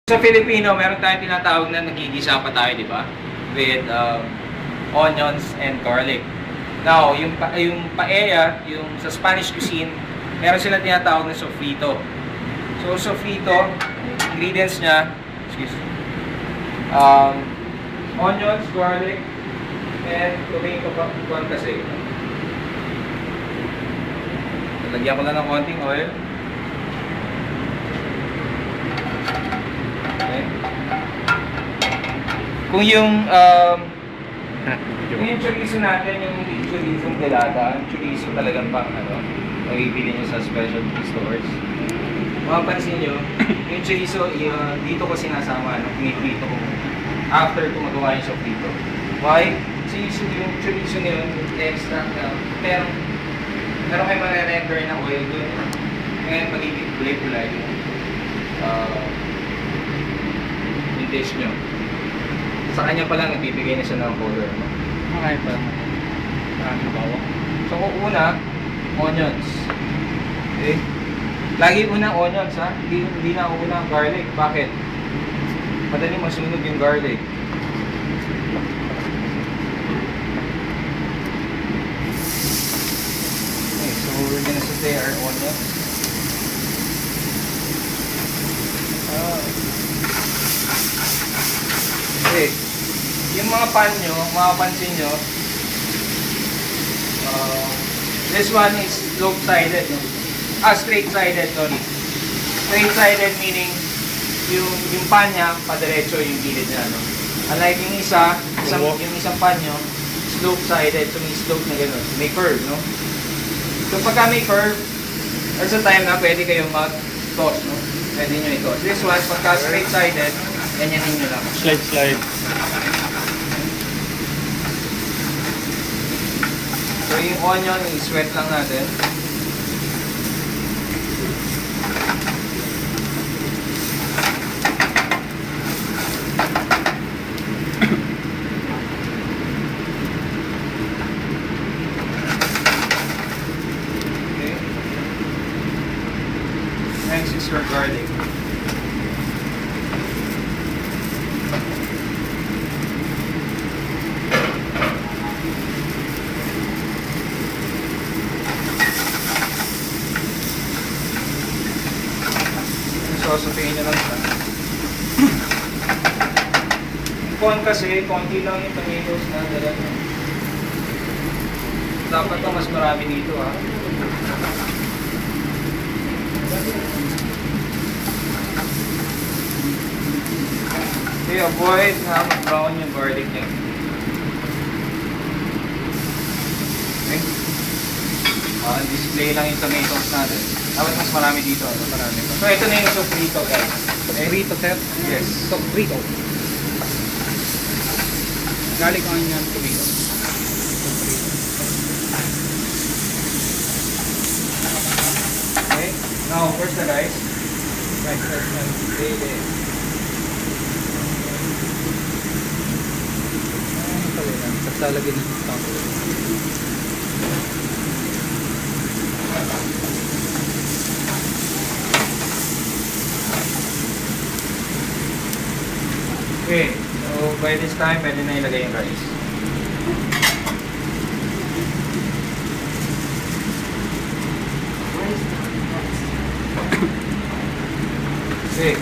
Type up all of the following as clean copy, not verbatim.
Sa Filipino, meron tayong tinatawag na nagigisa pa tayo, di ba? With onions and garlic. Now, yung paella, yung sa Spanish cuisine, meron silang tinatawag na sofrito. So, sofrito, ingredients niya, excuse me, onions, garlic, and tomato pa kasi. Lagyan ko lang ng konting oil. Okay. Kung yung chorizo natin, yung chorizo delata, chorizo talagang pang mabibili nyo sa specialty stores. Mapapansin nyo, yung chorizo, dito ko sinasama, piniprito ko after ko magawa yung sofrito. Why? Kasi yung chorizo nila, extract na, meron kayo marerender na oil doon. Ngayon, magiging kulay-kulay yung dish nyo. Sa kanya pa lang, nagbibigay na siya ng color. Makain pa lang. Marami na bawang. So, kung una, onions. Okay? Lagi una onions, ha? Hindi na una garlic. Bakit? Madali masunog yung garlic. Okay, so we're gonna saute our onions. Okay. Yung mga pan nyo, mapapansin nyo, this one is slope-sided, no? Straight-sided, sorry. Straight-sided meaning yung pan niya, padiretso yung gilid niya, no? Unlike yung yung isang pan nyo, slope-sided, so may slope na gano'n. May curve, no? So pagka may curve, there's a time na pwede kayong mag-toss, no? Pwede nyo i-toss. This one, pagka straight-sided, ganyanin nyo lang. Slide. So yung onion, i-sweat lang natin. Okay. Next is your garlic. Sosotein nyo lang siya. Yung corn kasi, konti lang yung tomatoes na dala nyo. Dapat to mas marami dito, ha. Okay, avoid na mag-brown yung garlic nyo. Okay. Display lang yung tomatoes natin. Dapat mas marami dito. Marami. So, ito na yung sofrito, guys. Sofrito, sir? Yes. Sofrito. Garlic, onion, tomato. Okay. Now, first the rice. Right. Okay. Pagsalagin ng stock. Okay. So, by this time, pwede na ilagay yung rice. Okay.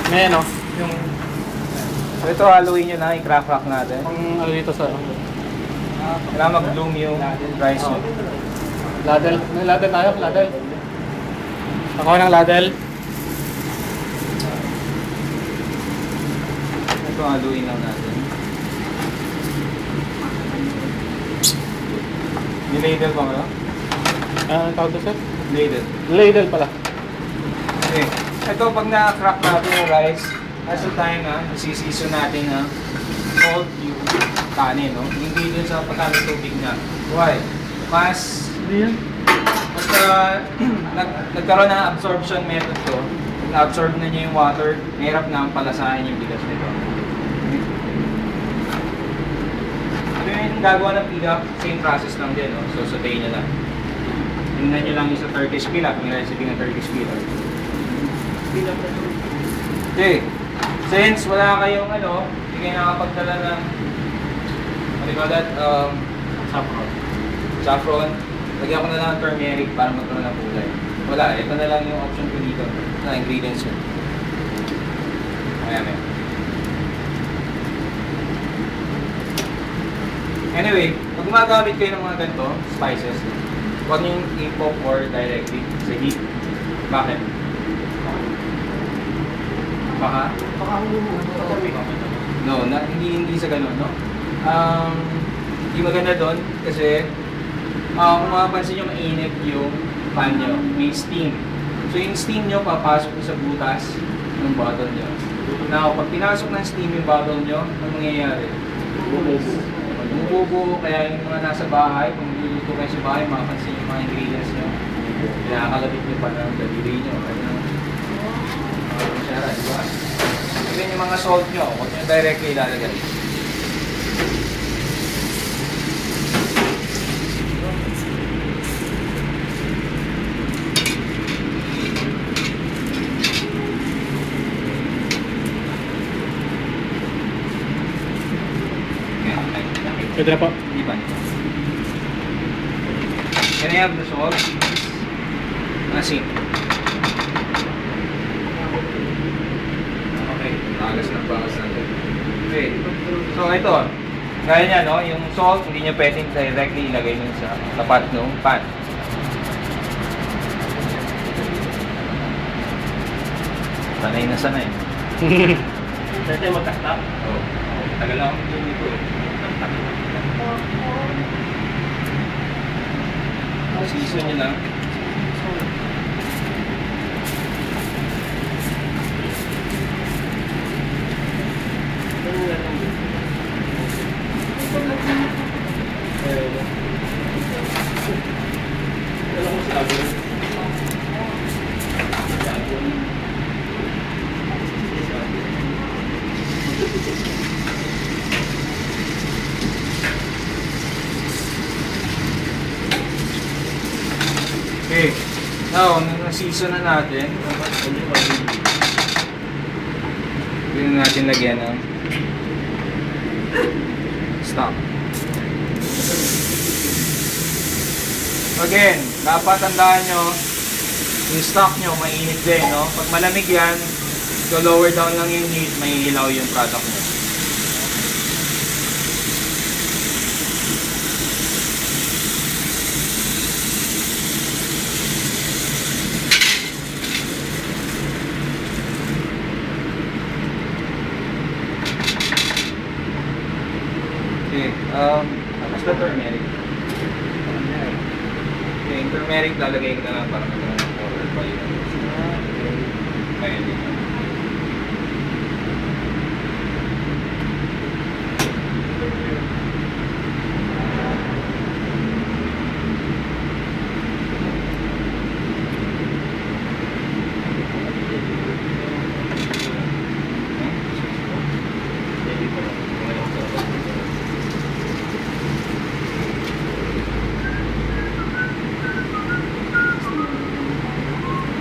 May ano? So, ito haluin nyo na, i-crack natin. Ang ano dito sa Kailangan mag-bloom yung rice nyo. ladle. May ladle tayo? Ladle? Ako ng ladle. Ito haluin lang natin. Niladle ba kayo? Ang tawag doon, sir? Ladle. Ladle pala. Okay. Ito, pag na-crack natin yung rice, as a time na, isiseason natin na salt yung kanin, no? Hindi dun sa pagkamit tubig na. Why? Mas, basta nagkaroon ng absorption method to, na-absorb na niya yung water, mahirap na ang palasahin yung bigas nito. Ano yung gagawa ng pila, same process lang din, no? So, sautein nyo lang. Tingnan nyo lang yung sa Turkish pila, kung yung recipe ng Turkish pila. Okay. Since wala kayong ano, hindi kayo nakapagdala ng what do you call that? Saffron. Lagyan ko na lang ng turmeric para magkaroon ng kulay. Wala, ito na lang yung option ko dito. Ito na ingredients yun. Ayan. Anyway, pag gumagamit kayo ng mga ganito, spices, huwag nyo i-pop or directly sa heat. Bakit? Baka? No, hindi sa ganun, no? Hindi maganda doon kasi kung mapapansin nyo, mainit yung pan nyo. May steam. So yung steam nyo papasok sa butas ng bottle nyo. Now, pag pinasok ng steam yung bottle nyo, ano mangyayari? Bumubuo, kaya yung mga nasa bahay, kung niluluto kayo sa bahay, makapansin yung mga ingredients nyo. Pinakalabit nyo pa ng daliri nyo. Kutsara, di ba? Even yung mga salt nyo, huwag nyo directly ilalagay. Pwede na po. Di ba? Can I have the salt? Asin. Okay, bagas natin. Okay, so ito, gaya niya, no? Yung salt, hindi nyo pwedeng directly ilagay nun sa tapat ng pan. Sanay na sanay. Pwede magtaktak? Oo. Tagal lang ako dito eh. Season nyo lang. Okay. Now, na-season na natin. Pwede na natin lagyan ng stock. Again, dapat tandaan nyo, yung stock nyo mainit din, no? Pag malamig yan, so lower down lang yung heat, may ilaw yung product nyo. Okay, tapos na turmeric. Okay, yung turmeric lalagay ko na lang para magkaroon ng color pa yun. Kaya dito.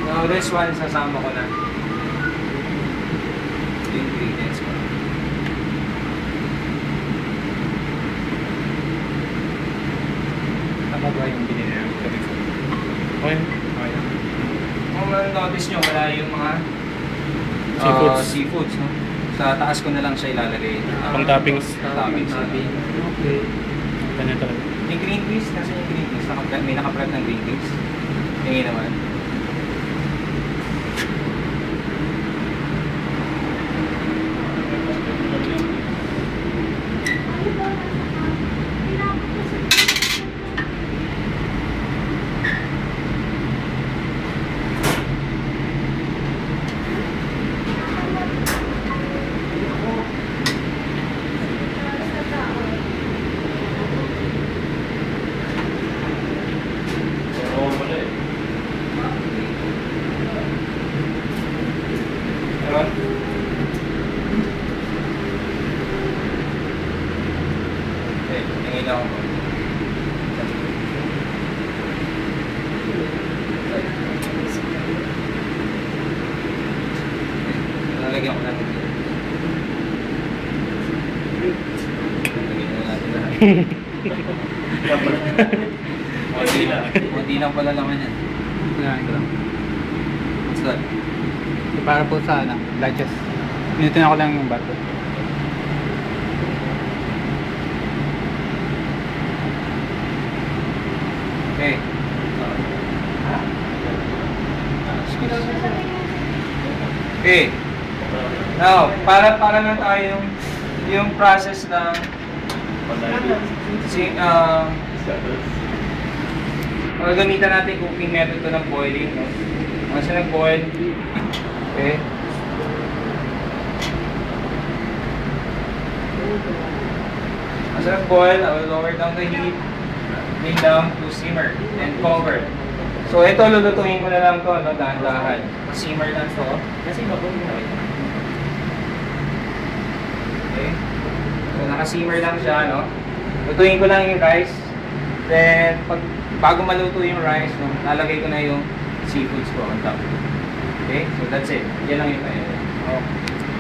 Now this one, sasama ko na yung ingredients ko. Tama ba yung binili namin? Okay. Kung notice nyo, wala yung mga seafoods, no? Sa taas ko na lang siya ilalagay. Pang toppings. Toppings. Okay. Ganyan talaga. Yung green peas, nasa yung green peas? May nakaprep ng green peas. Tingin naman. Meron? Okay, tingin ako. Lalagyan ko natin dito. Lagyan na natin lahat. Kunti lang pala naman yan. Yan, ito lang. What's that? Para po sa ano, digest. Pinutin ako lang yung bato. Okay. Okay. Now, para na tayo yung process ng gagamitan natin cooking method to ng boiling, no? Once na nag-boil, okay. Once na nag-boil, I will lower down the heat, bring down to simmer, and cover. So ito, lulutuin ko na lang to, no? Dahan-dahan. Simmer lang to. Kasi mabuhay na ito. Okay. So naka-simmer lang siya, no? Lutuin ko lang yung rice. Then, bago maluto yung rice, no, lalagay ko na yung seafoods ko on top. Okay? So that's it. Yan lang yung kaya. Okay.